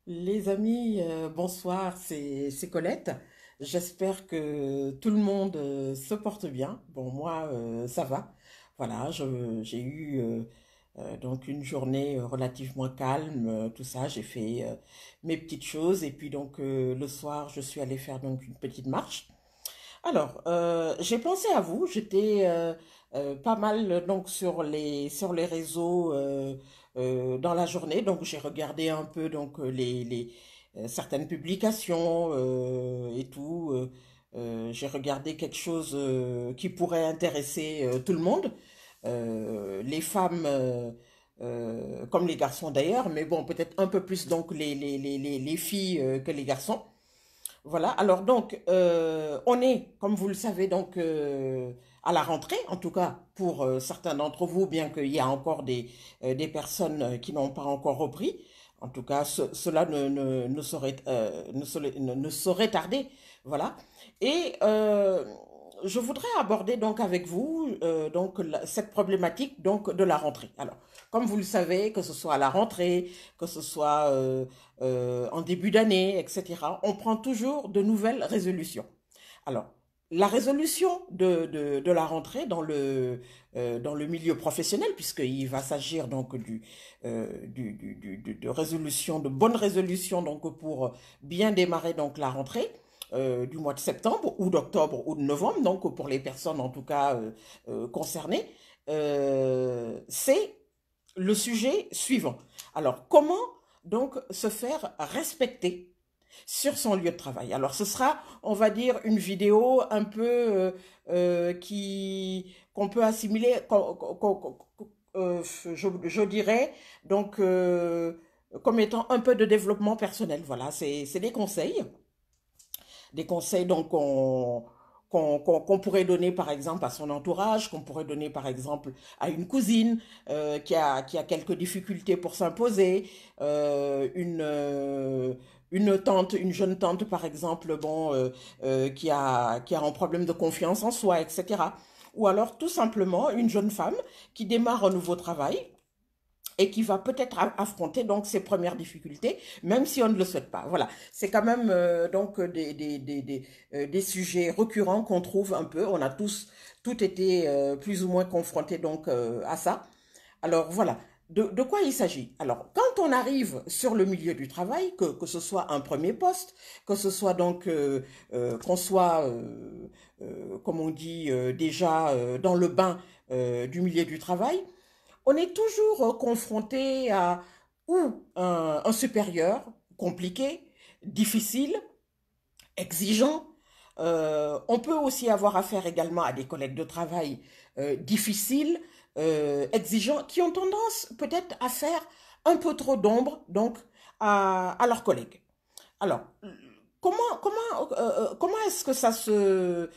Les amis, bonsoir, c'est Colette. J'espère que tout le monde se porte bien. Bon, moi, ça va. Voilà, j'ai eu donc une journée relativement calme, tout ça. J'ai fait mes petites choses et puis donc le soir, je suis allée faire donc une petite marche. Alors, j'ai pensé à vous. J'étais pas mal donc sur les réseaux dans la journée. Donc, j'ai regardé un peu donc certaines publications et tout. J'ai regardé quelque chose qui pourrait intéresser tout le monde, les femmes comme les garçons d'ailleurs, mais bon, peut-être un peu plus donc les filles que les garçons. Voilà, alors donc, on est, comme vous le savez, donc à la rentrée, en tout cas pour certains d'entre vous, bien qu'il y a encore des personnes qui n'ont pas encore repris. En tout cas, cela ne saurait tarder. Voilà. Et je voudrais aborder donc avec vous donc cette problématique donc de la rentrée. Alors, comme vous le savez, que ce soit à la rentrée, que ce soit en début d'année, etc., on prend toujours de nouvelles résolutions. Alors, la résolution de la rentrée dans le milieu professionnel, puisqu'il va s'agir donc de résolution, de bonnes résolutions donc pour bien démarrer donc la rentrée, du mois de septembre ou d'octobre ou de novembre, donc pour les personnes en tout cas concernées, c'est le sujet suivant. Alors, comment donc se faire respecter sur son lieu de travail? Alors, ce sera, on va dire, une vidéo un peu qu'on peut assimiler, je dirais, donc, comme étant un peu de développement personnel. Voilà, c'est des conseils donc qu'on pourrait donner par exemple à son entourage, qu'on pourrait donner par exemple à une cousine qui a quelques difficultés pour s'imposer, une tante, une jeune tante par exemple, bon, qui a un problème de confiance en soi, etc. Ou alors tout simplement une jeune femme qui démarre un nouveau travail et qui va peut-être affronter donc ses premières difficultés, même si on ne le souhaite pas. Voilà, c'est quand même donc des sujets récurrents qu'on trouve un peu. On a tous tout été plus ou moins confrontés donc à ça. Alors voilà, de quoi il s'agit? Alors, quand on arrive sur le milieu du travail, que ce soit un premier poste, que ce soit donc qu'on soit, comme on dit déjà, dans le bain du milieu du travail, on est toujours confronté à ou un supérieur compliqué, difficile, exigeant. On peut aussi avoir affaire également à des collègues de travail difficiles, exigeants, qui ont tendance peut-être à faire un peu trop d'ombre donc à leurs collègues. Alors, comment est-ce que ça se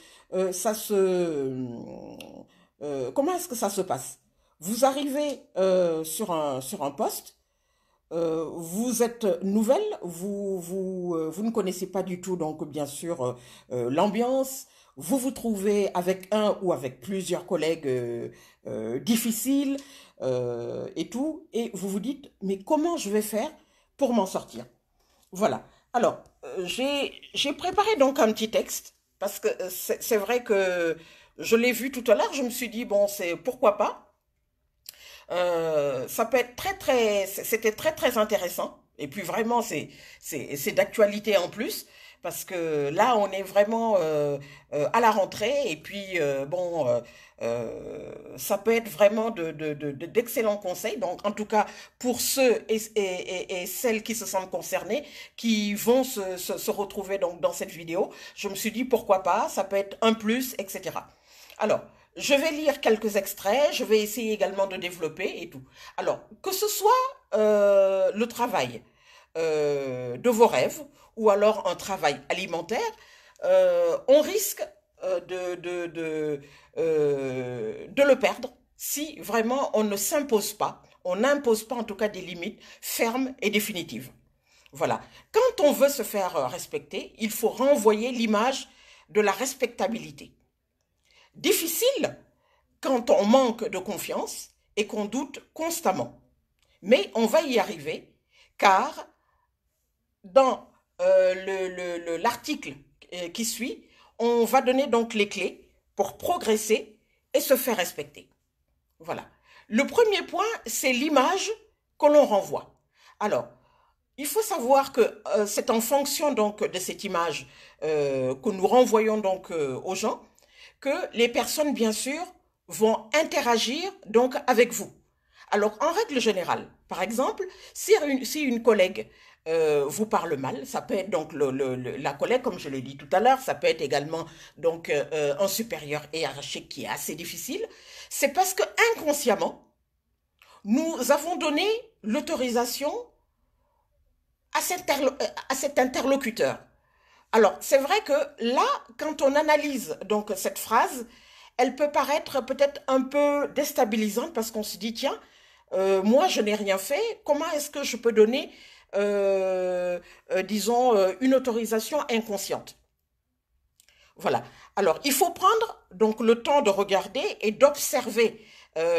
comment est-ce que ça se passe? Vous arrivez sur un poste, vous êtes nouvelle, vous ne connaissez pas du tout, donc bien sûr, l'ambiance. Vous vous trouvez avec un ou avec plusieurs collègues difficiles et tout, et vous vous dites, mais comment je vais faire pour m'en sortir? Voilà. Alors, j'ai préparé donc un petit texte, parce que c'est vrai que je l'ai vu tout à l'heure, je me suis dit, bon, c'est pourquoi pas. Ça peut être c'était très très intéressant. Et puis vraiment, c'est d'actualité en plus, parce que là, on est vraiment à la rentrée. Et puis bon, ça peut être vraiment d'excellents conseils. Donc, en tout cas, pour ceux et celles qui se sentent concernés, qui vont se retrouver donc dans cette vidéo, je me suis dit pourquoi pas. Ça peut être un plus, etc. Alors, je vais lire quelques extraits, je vais essayer également de développer et tout. Alors, que ce soit le travail de vos rêves ou alors un travail alimentaire, on risque de le perdre si vraiment on ne s'impose pas, on n'impose pas en tout cas des limites fermes et définitives. Voilà. Quand on veut se faire respecter, il faut renvoyer l'image de la respectabilité. Difficile quand on manque de confiance et qu'on doute constamment. Mais on va y arriver car dans l'article qui suit, on va donner donc les clés pour progresser et se faire respecter. Voilà. Le premier point, c'est l'image que l'on renvoie. Alors, il faut savoir que c'est en fonction donc de cette image que nous renvoyons donc aux gens que les personnes, bien sûr, vont interagir donc avec vous. Alors, en règle générale, par exemple, si une collègue vous parle mal, ça peut être donc la collègue, comme je l'ai dit tout à l'heure, ça peut être également donc un supérieur hiérarchique qui est assez difficile, c'est parce que inconsciemment, nous avons donné l'autorisation à cet interlocuteur. Alors, c'est vrai que là, quand on analyse donc cette phrase, elle peut paraître peut-être un peu déstabilisante parce qu'on se dit, tiens, moi, je n'ai rien fait, comment est-ce que je peux donner, disons, une autorisation inconsciente? Voilà. Alors, il faut prendre donc le temps de regarder et d'observer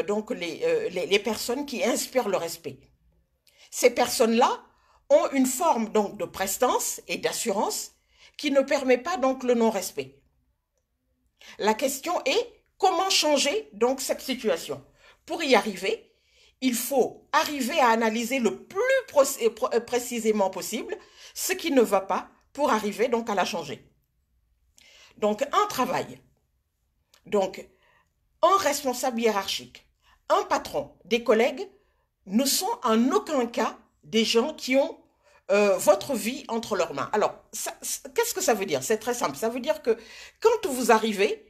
donc les personnes qui inspirent le respect. Ces personnes-là ont une forme donc de prestance et d'assurance qui ne permet pas donc le non-respect. La question est comment changer donc cette situation? Pour y arriver, il faut arriver à analyser le plus précisément possible ce qui ne va pas pour arriver donc à la changer. Donc un travail, donc un responsable hiérarchique, un patron, des collègues ne sont en aucun cas des gens qui ont votre vie entre leurs mains. Alors, qu'est-ce que ça veut dire? C'est très simple. Ça veut dire que quand vous arrivez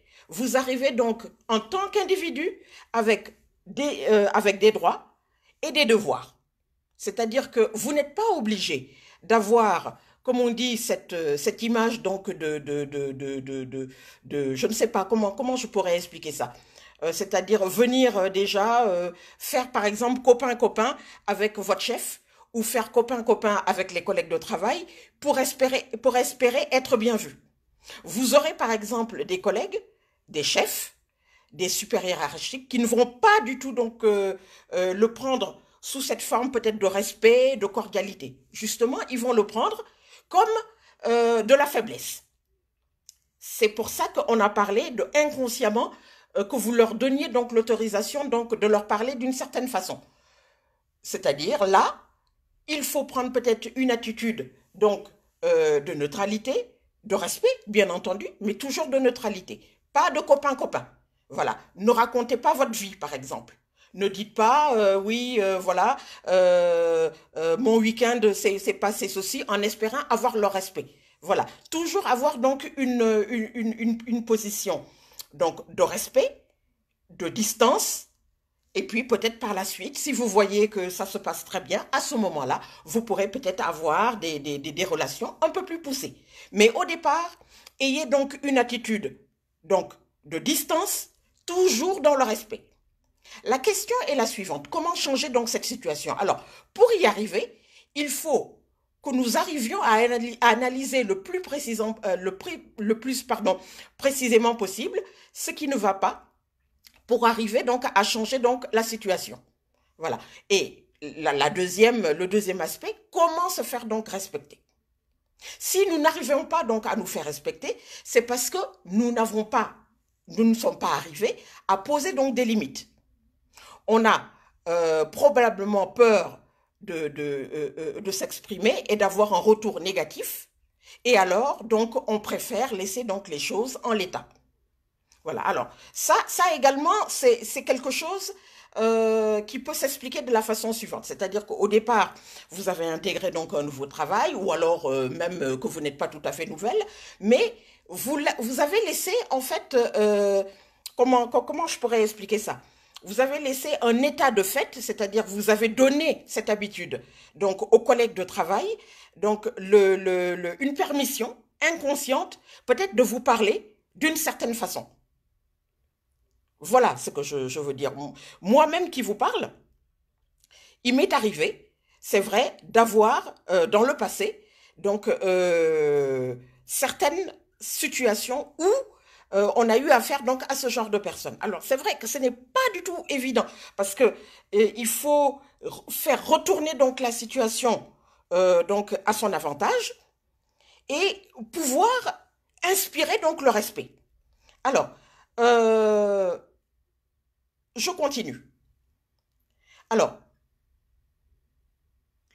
donc en tant qu'individu avec des droits et des devoirs. C'est-à-dire que vous n'êtes pas obligé d'avoir, comme on dit, cette image donc je ne sais pas comment je pourrais expliquer ça. C'est-à-dire venir déjà faire par exemple copain-copain avec votre chef ou faire copain-copain avec les collègues de travail pour espérer être bien vu. Vous aurez par exemple des collègues, des chefs, des supérieurs hiérarchiques qui ne vont pas du tout donc le prendre sous cette forme peut-être de respect, de cordialité. Justement, ils vont le prendre comme de la faiblesse. C'est pour ça qu'on a parlé de inconsciemment que vous leur donniez donc l'autorisation donc de leur parler d'une certaine façon. C'est-à-dire là, il faut prendre peut-être une attitude donc de neutralité, de respect, bien entendu, mais toujours de neutralité. Pas de copain-copain. Voilà. Ne racontez pas votre vie, par exemple. Ne dites pas, oui, voilà, mon week-end s'est passé ceci, en espérant avoir leur respect. Voilà. Toujours avoir donc une position donc, de respect, de distance, et puis peut-être par la suite, si vous voyez que ça se passe très bien, à ce moment-là, vous pourrez peut-être avoir des relations un peu plus poussées. Mais au départ, ayez donc une attitude donc, de distance, toujours dans le respect. La question est la suivante. Comment changer donc cette situation? Alors, pour y arriver, il faut que nous arrivions à analyser le plus précisément possible ce qui ne va pas pour arriver donc à changer donc la situation. Voilà. Et le deuxième aspect, comment se faire donc respecter? Si nous n'arrivons pas donc à nous faire respecter, c'est parce que nous ne sommes pas arrivés à poser donc des limites. On a probablement peur de s'exprimer et d'avoir un retour négatif. Et alors, donc, on préfère laisser donc les choses en l'état. Voilà. Alors, ça également, c'est quelque chose qui peut s'expliquer de la façon suivante. C'est-à-dire qu'au départ, vous avez intégré donc un nouveau travail, ou alors même que vous n'êtes pas tout à fait nouvelle, mais vous avez laissé, en fait, comment je pourrais expliquer ça? Vous avez laissé un état de fait, c'est-à-dire vous avez donné cette habitude donc aux collègues de travail, donc une permission inconsciente peut-être de vous parler d'une certaine façon. Voilà ce que je veux dire. Moi-même qui vous parle, il m'est arrivé, c'est vrai, d'avoir dans le passé donc certaines situations où on a eu affaire donc à ce genre de personnes. Alors c'est vrai que ce n'est pas du tout évident parce que il faut faire retourner donc la situation donc à son avantage et pouvoir inspirer donc le respect. Alors, euh, je continue. Alors,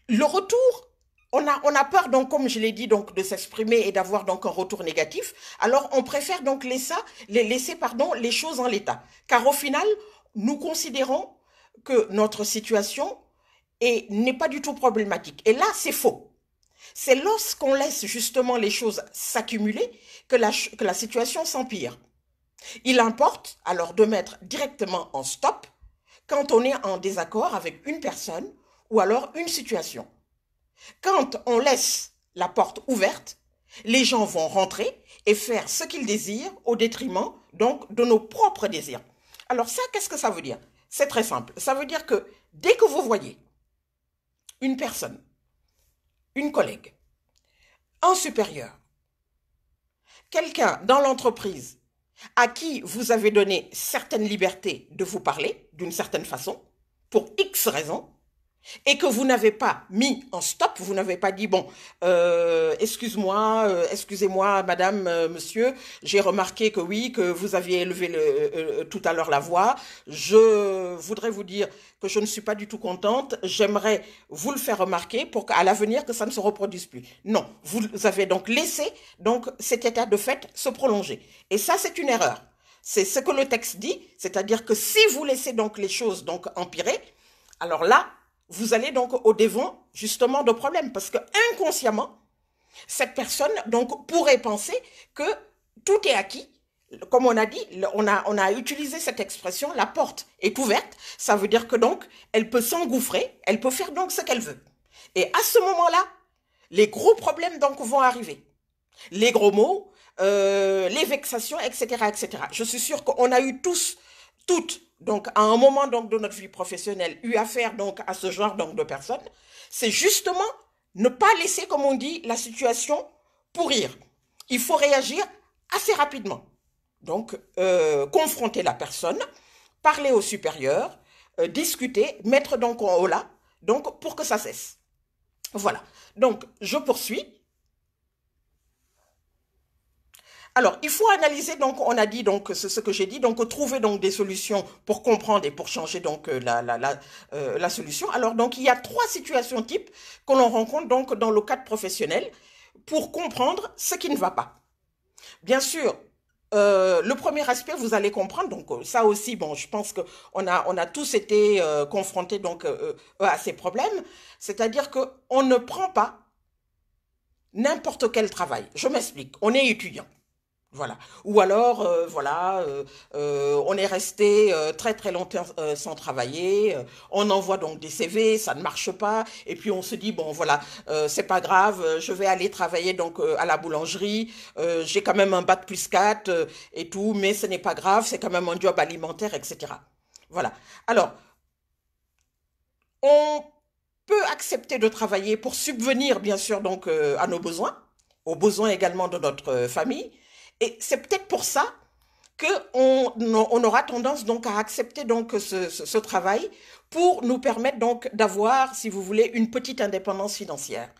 le retour, on a peur donc, comme je l'ai dit, donc de s'exprimer et d'avoir donc un retour négatif. Alors, on préfère donc laisser pardon, les choses en l'état. Car au final, nous considérons que notre situation n'est pas du tout problématique. Et là, c'est faux. C'est lorsqu'on laisse justement les choses s'accumuler que la situation s'empire. Il importe alors de mettre directement en stop quand on est en désaccord avec une personne ou alors une situation. Quand on laisse la porte ouverte, les gens vont rentrer et faire ce qu'ils désirent au détriment donc de nos propres désirs. Alors ça, qu'est-ce que ça veut dire? C'est très simple. Ça veut dire que dès que vous voyez une personne, une collègue, un supérieur, quelqu'un dans l'entreprise à qui vous avez donné certaines libertés de vous parler d'une certaine façon, pour X raisons, et que vous n'avez pas mis en stop, vous n'avez pas dit, bon, excusez-moi, madame, monsieur, j'ai remarqué que oui, que vous aviez élevé tout à l'heure la voix, je voudrais vous dire que je ne suis pas du tout contente, j'aimerais vous le faire remarquer pour qu'à l'avenir, que ça ne se reproduise plus. Non, vous avez donc laissé donc, cet état de fait se prolonger. Et ça, c'est une erreur. C'est ce que le texte dit, c'est-à-dire que si vous laissez donc les choses donc empirer, alors là, vous allez donc au devant justement de problèmes parce que inconsciemment, cette personne donc pourrait penser que tout est acquis. Comme on a dit, on a utilisé cette expression, la porte est ouverte. Ça veut dire que donc, elle peut s'engouffrer, elle peut faire donc ce qu'elle veut. Et à ce moment-là, les gros problèmes donc vont arriver. Les gros mots, les vexations, etc., etc. Je suis sûre qu'on a eu tous, toutes, donc à un moment donc de notre vie professionnelle, eu affaire donc à ce genre donc de personnes. C'est justement ne pas laisser, comme on dit, la situation pourrir. Il faut réagir assez rapidement. Donc, confronter la personne, parler au supérieur, discuter, mettre donc en haut là, donc pour que ça cesse. Voilà. Donc, je poursuis. Alors, il faut analyser, donc, on a dit, donc, ce que j'ai dit, donc, trouver, donc, des solutions pour comprendre et pour changer, donc, la solution. Alors, donc, il y a 3 situations types que l'on rencontre, donc, dans le cadre professionnel pour comprendre ce qui ne va pas. Bien sûr, le premier aspect, vous allez comprendre, donc, ça aussi, bon, je pense on a tous été confrontés, donc, à ces problèmes, c'est-à-dire qu'on ne prend pas n'importe quel travail. Je m'explique, on est étudiant. Voilà. Ou alors, on est resté très très longtemps sans travailler. On envoie donc des CV, ça ne marche pas. Et puis on se dit bon voilà, c'est pas grave, je vais aller travailler donc à la boulangerie. J'ai quand même un bac plus 4 et tout, mais ce n'est pas grave, c'est quand même un job alimentaire, etc. Voilà. Alors, on peut accepter de travailler pour subvenir bien sûr donc à nos besoins, aux besoins également de notre famille. Et c'est peut-être pour ça qu'on aura tendance donc à accepter donc ce travail pour nous permettre donc d'avoir, si vous voulez, une petite indépendance financière.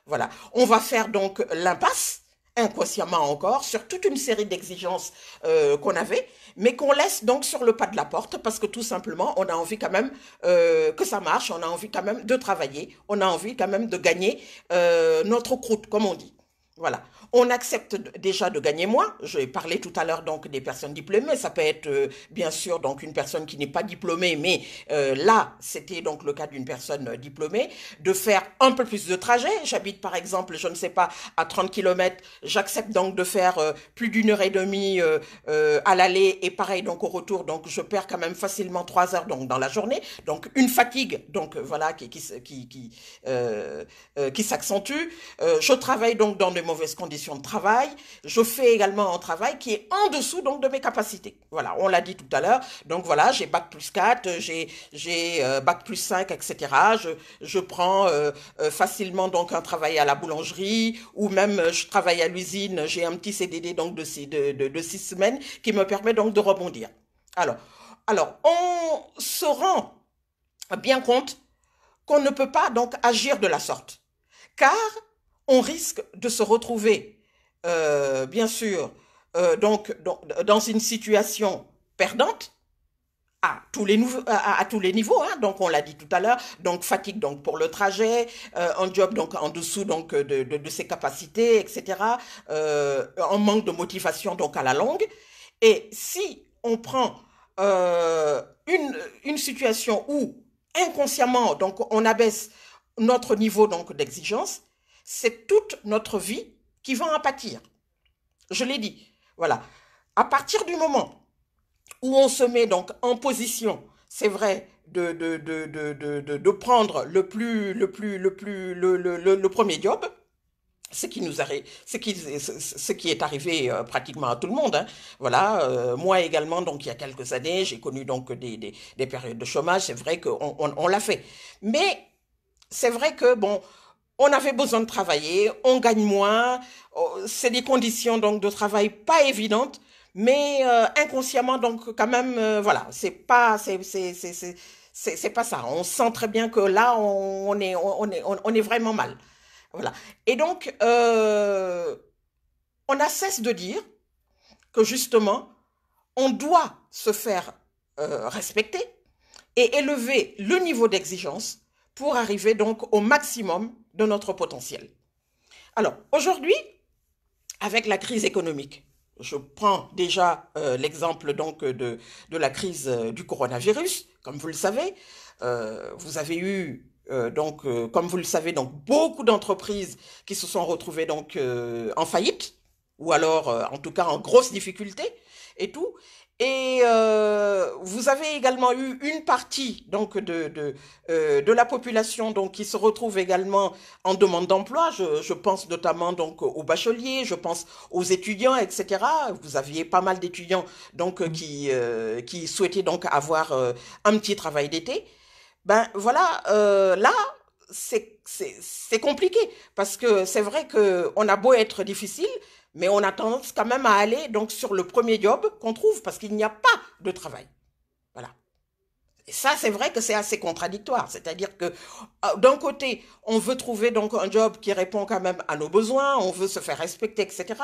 Voilà. On va faire donc l'impasse, inconsciemment encore, sur toute une série d'exigences qu'on avait, mais qu'on laisse donc sur le pas de la porte parce que tout simplement, on a envie quand même que ça marche, on a envie quand même de travailler, on a envie quand même de gagner notre croûte, comme on dit. Voilà. On accepte déjà de gagner moins. J'ai parlé tout à l'heure donc des personnes diplômées. Ça peut être bien sûr donc une personne qui n'est pas diplômée, mais là c'était donc le cas d'une personne diplômée, de faire un peu plus de trajet. J'habite par exemple, je ne sais pas, à 30 kilomètres. J'accepte donc de faire plus d'1 h 30 à l'aller et pareil donc au retour. Donc je perds quand même facilement 3 heures donc dans la journée. Donc une fatigue donc voilà qui s'accentue. Je travaille donc dans de mauvaises conditions de travail. Je fais également un travail qui est en dessous donc de mes capacités. Voilà, on l'a dit tout à l'heure. Donc voilà, j'ai bac plus 4, j'ai bac plus 5, etc. Je prends facilement donc un travail à la boulangerie ou même je travaille à l'usine. J'ai un petit CDD donc de 6 semaines qui me permet donc de rebondir. Alors, on se rend bien compte qu'on ne peut pas donc agir de la sorte. car on risque de se retrouver, bien sûr, donc dans une situation perdante à tous les niveaux, hein. Donc on l'a dit tout à l'heure, donc fatigue donc pour le trajet, un job donc en dessous donc de ses capacités, etc. Un manque de motivation donc à la longue. Et si on prend une situation où inconsciemment donc on abaisse notre niveau donc d'exigence, c'est toute notre vie qui va en pâtir. Je l'ai dit. Voilà. À partir du moment où on se met donc en position, c'est vrai, de prendre le premier job, ce qui est arrivé pratiquement à tout le monde, hein. Voilà, moi également, donc il y a quelques années, j'ai connu donc des périodes de chômage, c'est vrai qu'on l'a fait. Mais c'est vrai que bon, on avait besoin de travailler, on gagne moins, c'est des conditions donc de travail pas évidentes, mais inconsciemment donc quand même voilà, c'est pas ça. On sent très bien que là on est vraiment mal. Voilà. Et donc on a cesse de dire que justement on doit se faire respecter et élever le niveau d'exigence pour arriver donc au maximum de notre potentiel. Alors, aujourd'hui, avec la crise économique, je prends déjà l'exemple donc de la crise du coronavirus, comme vous le savez. Vous avez eu comme vous le savez, donc beaucoup d'entreprises qui se sont retrouvées donc en faillite ou alors en tout cas en grosse difficulté et tout. Et vous avez également eu une partie donc de la population donc qui se retrouve également en demande d'emploi. Je pense notamment donc aux bacheliers, je pense aux étudiants, etc. Vous aviez pas mal d'étudiants donc qui souhaitaient donc avoir un petit travail d'été. Ben voilà, là c'est compliqué parce que c'est vrai que on a beau être difficile, mais on a tendance quand même à aller donc sur le premier job qu'on trouve parce qu'il n'y a pas de travail. Voilà. Et ça, c'est vrai que c'est assez contradictoire. C'est-à-dire que d'un côté, on veut trouver donc un job qui répond quand même à nos besoins, on veut se faire respecter, etc.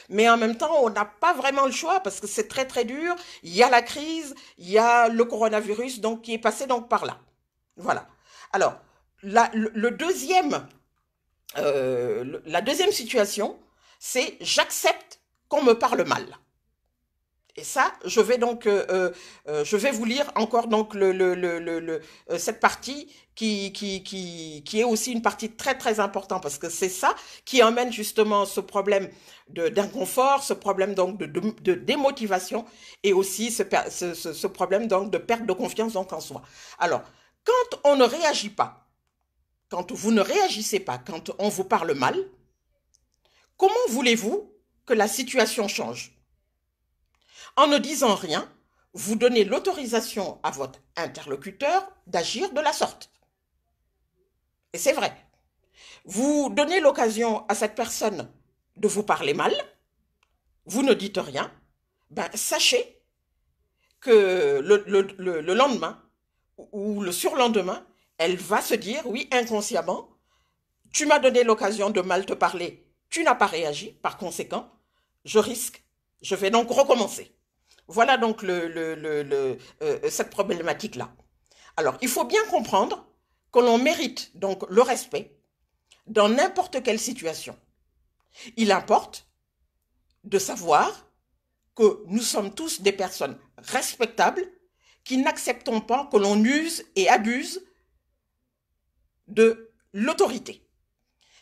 Mais en même temps, on n'a pas vraiment le choix parce que c'est très très dur. Il y a la crise, il y a le coronavirus donc qui est passé donc par là. Voilà. Alors, la deuxième situation, c'est j'accepte qu'on me parle mal. Et ça, je vais vous lire encore donc cette partie qui est aussi une partie très très importante parce que c'est ça qui emmène justement ce problème d'inconfort, ce problème donc de démotivation et aussi ce problème donc de perte de confiance donc en soi. Alors, quand on ne réagit pas, quand vous ne réagissez pas, quand on vous parle mal, comment voulez-vous que la situation change? En ne disant rien, vous donnez l'autorisation à votre interlocuteur d'agir de la sorte. Et c'est vrai. Vous donnez l'occasion à cette personne de vous parler mal, vous ne dites rien, ben sachez que le lendemain ou le surlendemain, elle va se dire, oui, inconsciemment, tu m'as donné l'occasion de mal te parler, tu n'as pas réagi, par conséquent, je risque, je vais donc recommencer. Voilà donc cette problématique-là. Alors, il faut bien comprendre que l'on mérite donc le respect dans n'importe quelle situation. Il importe de savoir que nous sommes tous des personnes respectables qui n'acceptons pas que l'on use et abuse de l'autorité.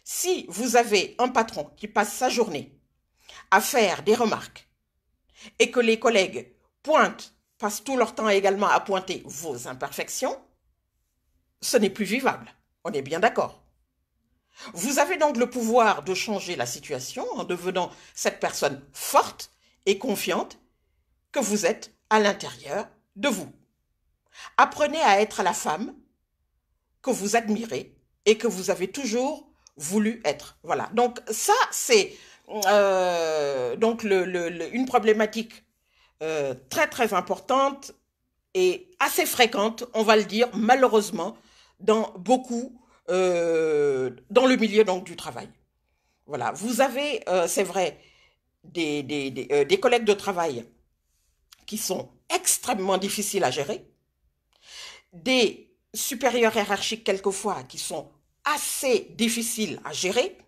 Si vous avez un patron qui passe sa journée à faire des remarques et que les collègues passent tout leur temps également à pointer vos imperfections, ce n'est plus vivable. On est bien d'accord. Vous avez donc le pouvoir de changer la situation en devenant cette personne forte et confiante que vous êtes à l'intérieur de vous. Apprenez à être la femme que vous admirez et que vous avez toujours voulu être. Voilà. Donc ça, c'est donc une problématique très très importante et assez fréquente, on va le dire, malheureusement, dans beaucoup dans le milieu donc, du travail. Voilà, vous avez, c'est vrai, des collègues de travail qui sont extrêmement difficiles à gérer, des supérieurs hiérarchiques quelquefois qui sont assez difficiles à gérer.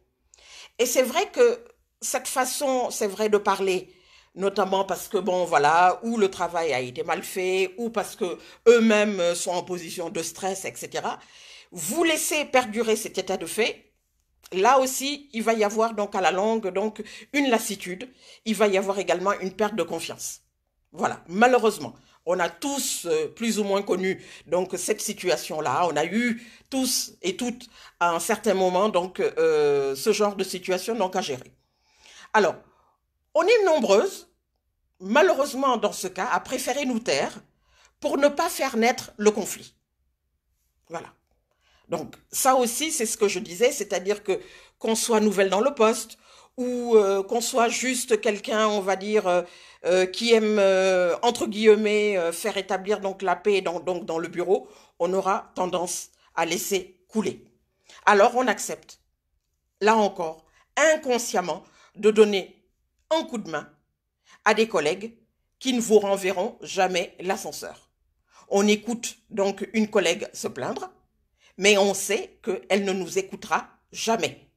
Et c'est vrai que cette façon, c'est vrai, de parler, notamment parce que, bon, voilà, ou le travail a été mal fait, ou parce que eux-mêmes sont en position de stress, etc., vous laissez perdurer cet état de fait. Là aussi, il va y avoir donc à la longue donc une lassitude, il va y avoir également une perte de confiance. Voilà, malheureusement, on a tous plus ou moins connu donc cette situation-là. On a eu tous et toutes à un certain moment donc ce genre de situation donc à gérer. Alors, on est nombreuses, malheureusement dans ce cas, à préférer nous taire pour ne pas faire naître le conflit. Voilà. Donc ça aussi, c'est ce que je disais, c'est-à-dire que qu'on soit nouvelle dans le poste ou qu'on soit juste quelqu'un, on va dire, qui aime, entre guillemets, faire établir donc la paix donc dans le bureau, on aura tendance à laisser couler. Alors on accepte, là encore, inconsciemment, de donner un coup de main à des collègues qui ne vous renverront jamais l'ascenseur. On écoute donc une collègue se plaindre, mais on sait qu'elle ne nous écoutera jamais.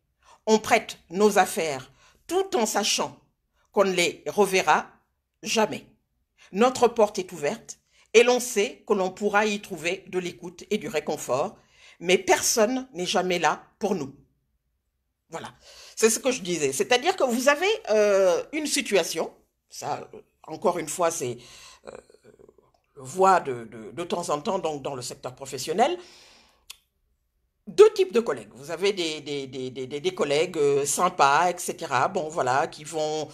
On prête nos affaires tout en sachant qu'on ne les reverra jamais. Notre porte est ouverte et l'on sait que l'on pourra y trouver de l'écoute et du réconfort, mais personne n'est jamais là pour nous. Voilà, c'est ce que je disais. C'est-à-dire que vous avez une situation, ça, encore une fois, c'est voit de temps en temps donc, dans le secteur professionnel, deux types de collègues. Vous avez des collègues sympas, etc. Bon, voilà, qui vont,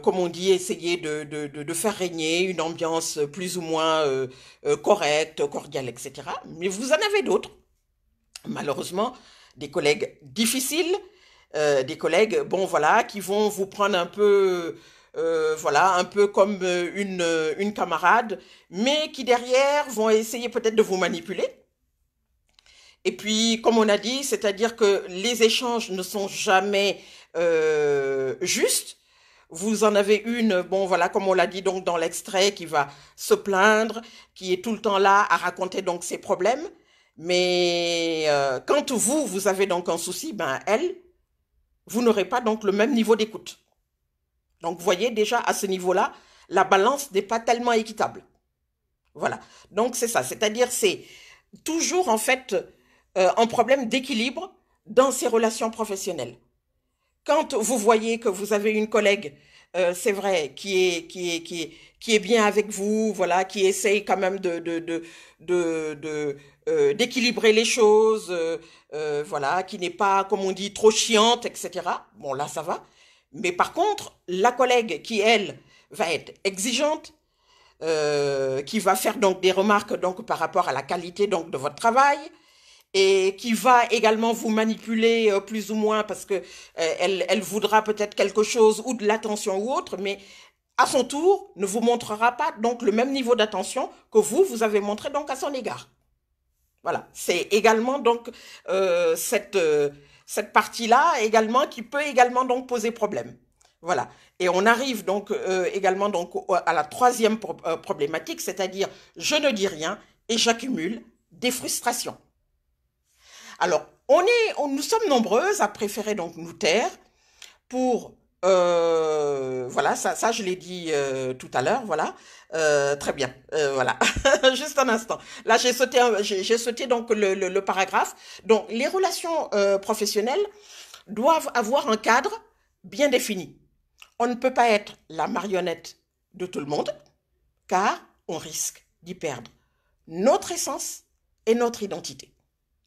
comme on dit, essayer de faire régner une ambiance plus ou moins correcte, cordiale, etc. Mais vous en avez d'autres, malheureusement, des collègues difficiles, des collègues, bon, voilà, qui vont vous prendre un peu, voilà, un peu comme une camarade, mais qui derrière vont essayer peut-être de vous manipuler. Et puis, comme on a dit, c'est-à-dire que les échanges ne sont jamais justes. Vous en avez une, bon voilà, comme on l'a dit donc dans l'extrait, qui va se plaindre, qui est tout le temps là à raconter donc ses problèmes. Mais quand vous avez donc un souci, ben elle, vous n'aurez pas donc le même niveau d'écoute. Donc vous voyez déjà à ce niveau-là, la balance n'est pas tellement équitable. Voilà. Donc c'est ça, c'est-à-dire c'est toujours en fait un problème d'équilibre dans ces relations professionnelles. Quand vous voyez que vous avez une collègue, c'est vrai, qui est bien avec vous, voilà, qui essaye quand même d'équilibrer les choses, voilà, qui n'est pas, comme on dit, trop chiante, etc. Bon, là, ça va. Mais par contre, la collègue qui, elle, va être exigeante, qui va faire donc des remarques donc par rapport à la qualité donc de votre travail, et qui va également vous manipuler plus ou moins parce que elle voudra peut-être quelque chose ou de l'attention ou autre, mais à son tour ne vous montrera pas donc le même niveau d'attention que vous avez montré donc à son égard. Voilà, c'est également donc cette partie-là également qui peut également donc poser problème. Voilà. Et on arrive donc également donc à la troisième problématique, c'est-à-dire je ne dis rien et j'accumule des frustrations. Alors, nous sommes nombreuses à préférer donc nous taire pour, voilà, ça je l'ai dit tout à l'heure, voilà, très bien, voilà, juste un instant. Là, j'ai sauté donc le paragraphe. Donc, les relations professionnelles doivent avoir un cadre bien défini. On ne peut pas être la marionnette de tout le monde, car on risque d'y perdre notre essence et notre identité.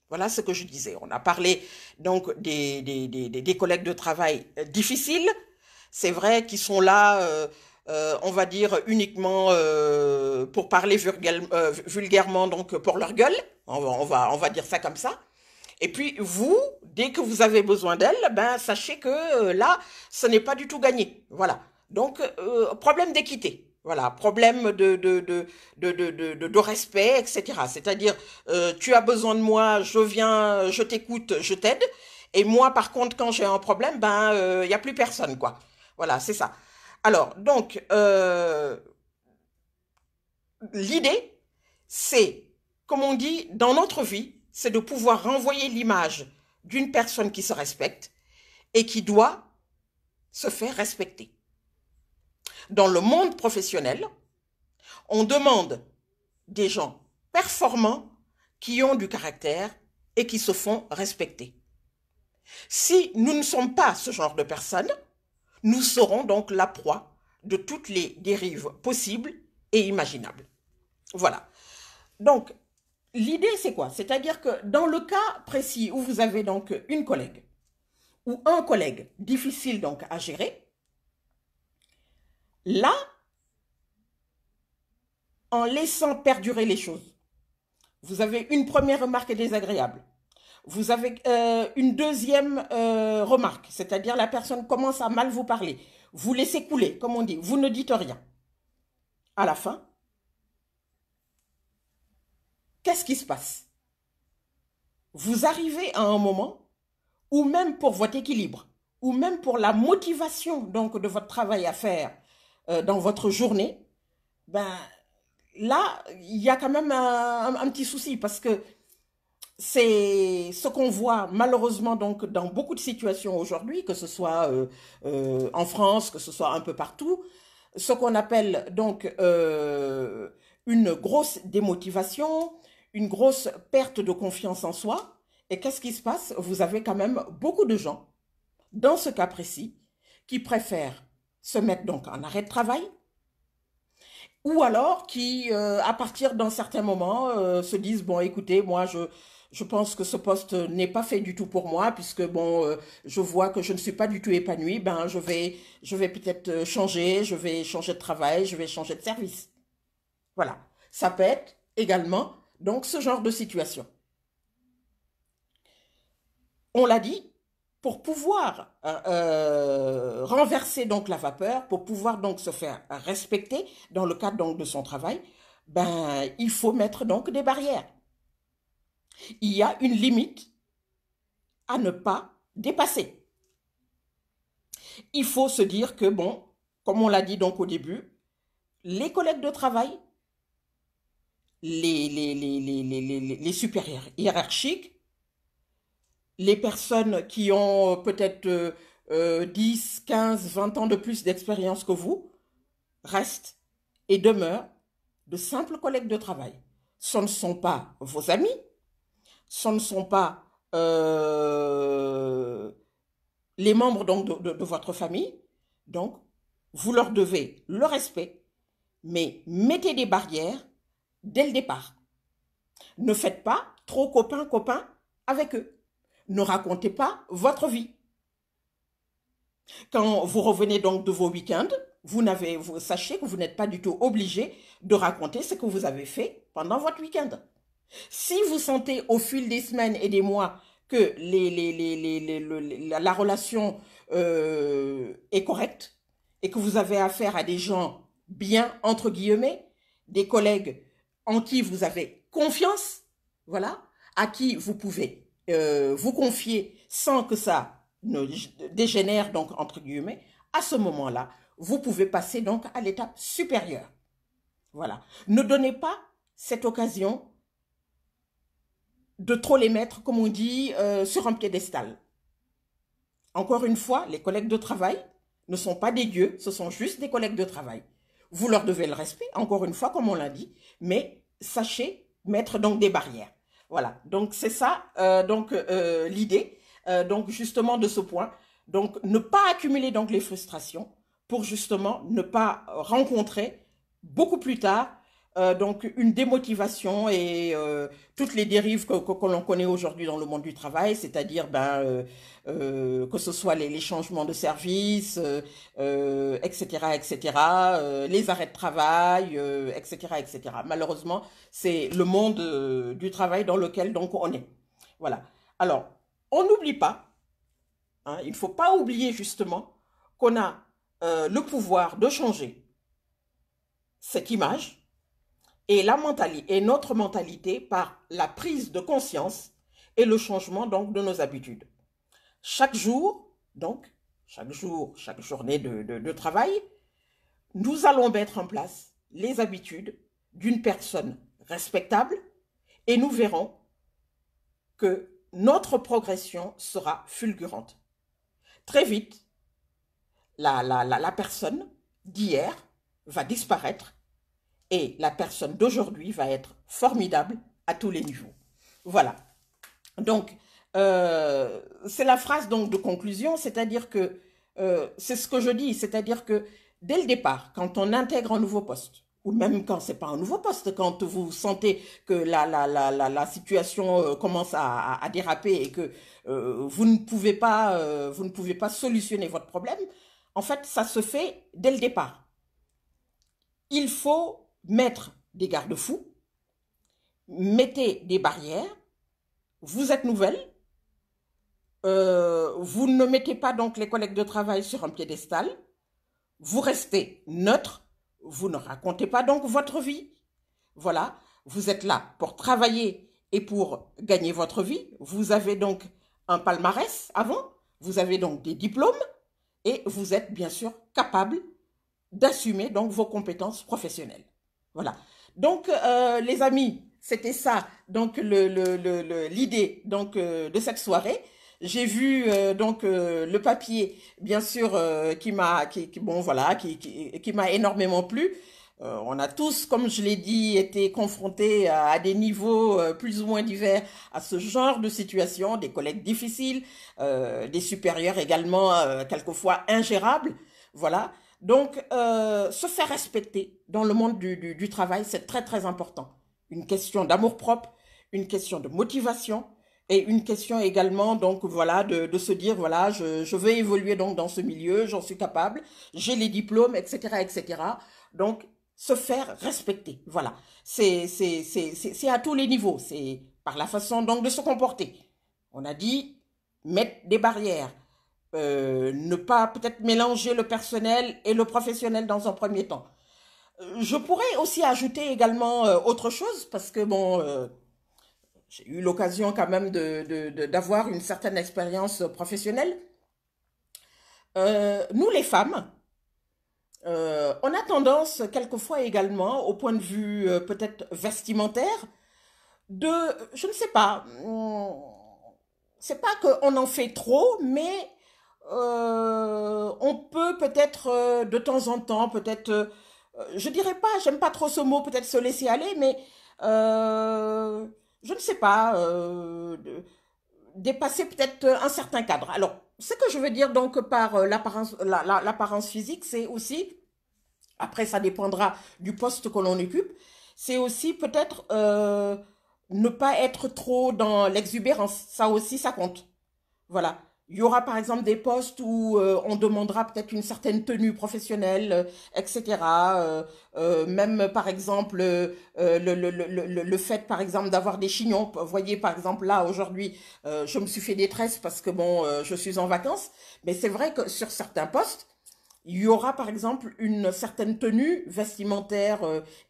Voilà ce que je disais. On a parlé donc des collègues de travail difficiles. C'est vrai qu'ils sont là, on va dire, uniquement pour parler vulgairement, donc pour leur gueule. On va dire ça comme ça. Et puis vous, dès que vous avez besoin d'elle, ben sachez que là, ce n'est pas du tout gagné. Voilà. Donc, problème d'équité. Voilà, problème de respect, etc. C'est-à-dire, tu as besoin de moi, je viens, je t'écoute, je t'aide. Et moi, par contre, quand j'ai un problème, ben, il n'y a plus personne, quoi. Voilà, c'est ça. Alors, donc, l'idée, c'est, comme on dit, dans notre vie, c'est de pouvoir renvoyer l'image d'une personne qui se respecte et qui doit se faire respecter. Dans le monde professionnel, on demande des gens performants qui ont du caractère et qui se font respecter. Si nous ne sommes pas ce genre de personnes, nous serons donc la proie de toutes les dérives possibles et imaginables. Voilà. Donc, l'idée, c'est quoi? C'est-à-dire que dans le cas précis où vous avez donc une collègue ou un collègue difficile donc à gérer, là, en laissant perdurer les choses, vous avez une première remarque désagréable. Vous avez une deuxième remarque, c'est-à-dire la personne commence à mal vous parler. Vous laissez couler, comme on dit, vous ne dites rien. À la fin, qu'est-ce qui se passe? Vous arrivez à un moment où même pour votre équilibre, ou même pour la motivation donc de votre travail à faire dans votre journée, ben là, il y a quand même un petit souci parce que c'est ce qu'on voit malheureusement donc dans beaucoup de situations aujourd'hui, que ce soit en France, que ce soit un peu partout, ce qu'on appelle donc une grosse démotivation, une grosse perte de confiance en soi. Et qu'est-ce qui se passe? Vous avez quand même beaucoup de gens, dans ce cas précis, qui préfèrent se mettre donc en arrêt de travail, ou alors qui, à partir d'un certain moment, se disent, bon, écoutez, moi, je pense que ce poste n'est pas fait du tout pour moi, puisque, bon, je vois que je ne suis pas du tout épanouie, ben, je vais peut-être changer, je vais changer de travail, je vais changer de service. Voilà. Ça peut être également, donc, ce genre de situation. On l'a dit, pour pouvoir renverser donc la vapeur, pour pouvoir donc se faire respecter dans le cadre donc de son travail, ben il faut mettre donc des barrières. Il y a une limite à ne pas dépasser. Il faut se dire que bon, comme on l'a dit donc au début, les collègues de travail, les supérieurs hiérarchiques, les personnes qui ont peut-être 10, 15, 20 ans de plus d'expérience que vous, restent et demeurent de simples collègues de travail. Ce ne sont pas vos amis, ce ne sont pas les membres donc de votre famille. Donc, vous leur devez le respect, mais mettez des barrières dès le départ. Ne faites pas trop copain-copain avec eux. Ne racontez pas votre vie. Quand vous revenez donc de vos week-ends, vous sachez que vous n'êtes pas du tout obligé de raconter ce que vous avez fait pendant votre week-end. Si vous sentez au fil des semaines et des mois que la relation est correcte et que vous avez affaire à des gens bien, entre guillemets, des collègues en qui vous avez confiance, voilà, à qui vous pouvez vous confier sans que ça ne dégénère, donc, entre guillemets, à ce moment-là, vous pouvez passer donc à l'étape supérieure. Voilà. Ne donnez pas cette occasion de trop les mettre, comme on dit, sur un piédestal. Encore une fois, les collègues de travail ne sont pas des dieux, ce sont juste des collègues de travail. Vous leur devez le respect, encore une fois, comme on l'a dit, mais sachez mettre donc des barrières. Voilà, donc c'est ça l'idée donc justement de ce point. Donc ne pas accumuler donc les frustrations pour justement ne pas rencontrer beaucoup plus tard donc une démotivation et toutes les dérives que l'on connaît aujourd'hui dans le monde du travail, c'est-à-dire que ce soit les changements de service, etc., etc., les arrêts de travail, etc., etc. Malheureusement, c'est le monde du travail dans lequel donc on est. Voilà. Alors, on n'oublie pas, hein, il ne faut pas oublier justement qu'on a le pouvoir de changer cette image et et notre mentalité par la prise de conscience et le changement donc de nos habitudes. Chaque jour, donc, chaque journée de travail, nous allons mettre en place les habitudes d'une personne respectable et nous verrons que notre progression sera fulgurante. Très vite, la personne d'hier va disparaître et la personne d'aujourd'hui va être formidable à tous les niveaux. Voilà. Donc, c'est la phrase donc, de conclusion, c'est-à-dire que, c'est ce que je dis, c'est-à-dire que dès le départ, quand on intègre un nouveau poste, ou même quand ce n'est pas un nouveau poste, quand vous sentez que la situation commence à déraper et que vous ne pouvez pas solutionner votre problème, en fait, ça se fait dès le départ. Il faut mettre des garde-fous, mettez des barrières, vous êtes nouvelle, vous ne mettez pas donc les collègues de travail sur un piédestal, vous restez neutre, vous ne racontez pas donc votre vie. Voilà, vous êtes là pour travailler et pour gagner votre vie. Vous avez donc un palmarès avant, vous avez donc des diplômes et vous êtes bien sûr capable d'assumer donc vos compétences professionnelles. Voilà. Donc les amis, c'était ça donc l'idée donc de cette soirée. J'ai vu donc le papier bien sûr qui m'a énormément plu. On a tous, comme je l'ai dit, été confrontés à des niveaux plus ou moins divers à ce genre de situation, des collègues difficiles, des supérieurs également quelquefois ingérables. Voilà. Donc, se faire respecter dans le monde du travail, c'est très très important. Une question d'amour-propre, une question de motivation et une question également donc voilà de se dire voilà je veux évoluer donc dans ce milieu, j'en suis capable, j'ai les diplômes, etc. etc. Donc, se faire respecter, voilà. C'est à tous les niveaux, c'est par la façon donc de se comporter. On a dit mettre des barrières. Ne pas peut-être mélanger le personnel et le professionnel dans un premier temps. Je pourrais aussi ajouter également autre chose parce que bon, j'ai eu l'occasion quand même d'avoir une certaine expérience professionnelle. Nous les femmes, on a tendance quelquefois également au point de vue peut-être vestimentaire de, je ne sais pas, c'est pas qu'on en fait trop, mais on peut peut-être de temps en temps, peut-être, je dirais pas, j'aime pas trop ce mot, peut-être se laisser aller, mais je ne sais pas, dépasser peut-être un certain cadre. Alors, ce que je veux dire donc par l'apparence physique, c'est aussi, après ça dépendra du poste que l'on occupe, c'est aussi peut-être ne pas être trop dans l'exubérance. Ça aussi, ça compte. Voilà. Il y aura par exemple des postes où on demandera peut-être une certaine tenue professionnelle, etc. Même par exemple le fait par exemple d'avoir des chignons. Vous voyez par exemple là aujourd'hui, je me suis fait des tresses parce que bon, je suis en vacances. Mais c'est vrai que sur certains postes, il y aura par exemple une certaine tenue vestimentaire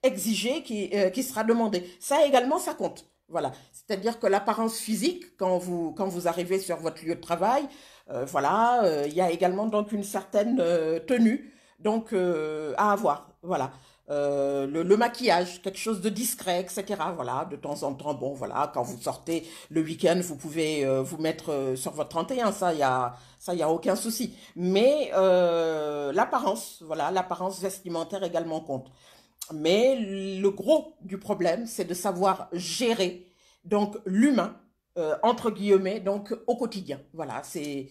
exigée qui sera demandée. Ça également, ça compte. Voilà. C'est-à-dire que l'apparence physique, quand vous arrivez sur votre lieu de travail, voilà, il y a également donc une certaine tenue donc, à avoir. Voilà. Le maquillage, quelque chose de discret, etc. Voilà, de temps en temps, bon, voilà, quand vous sortez le week-end, vous pouvez vous mettre sur votre 31, ça, y a aucun souci. Mais l'apparence, voilà, l'apparence vestimentaire également compte. Mais le gros du problème, c'est de savoir gérer donc l'humain entre guillemets donc au quotidien. Voilà, c'est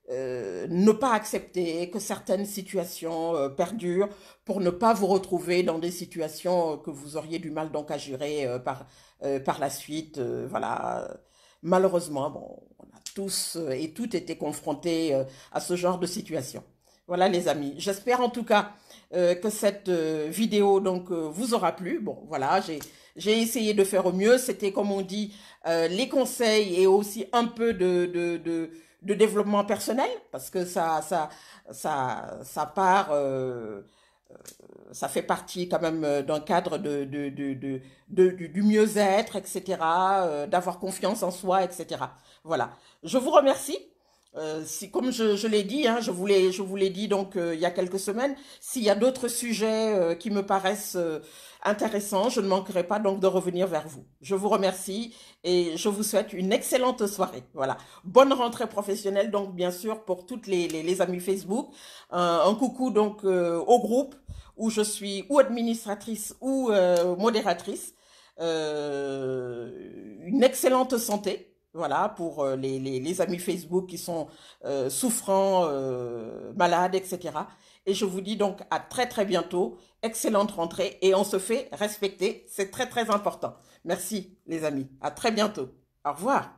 ne pas accepter que certaines situations perdurent pour ne pas vous retrouver dans des situations que vous auriez du mal donc à gérer par la suite. Voilà, malheureusement, bon, on a tous et toutes été confrontés à ce genre de situation. Voilà les amis. J'espère en tout cas que cette vidéo donc vous aura plu. Bon, voilà, j'ai essayé de faire au mieux. C'était comme on dit les conseils et aussi un peu de développement personnel parce que ça part Ça fait partie quand même d'un cadre du mieux-être, etc., d'avoir confiance en soi, etc. Voilà. Je vous remercie. Si, comme je l'ai dit, hein, je vous l'ai dit donc il y a quelques semaines, s'il y a d'autres sujets qui me paraissent intéressants, je ne manquerai pas donc de revenir vers vous. Je vous remercie et je vous souhaite une excellente soirée. Voilà. Bonne rentrée professionnelle donc bien sûr pour toutes les amis Facebook. Un coucou donc au groupe où je suis ou administratrice ou modératrice. Une excellente santé. Voilà, pour les amis Facebook qui sont souffrants, malades, etc. Et je vous dis donc à très très bientôt. Excellente rentrée et on se fait respecter. C'est très très important. Merci les amis. À très bientôt. Au revoir.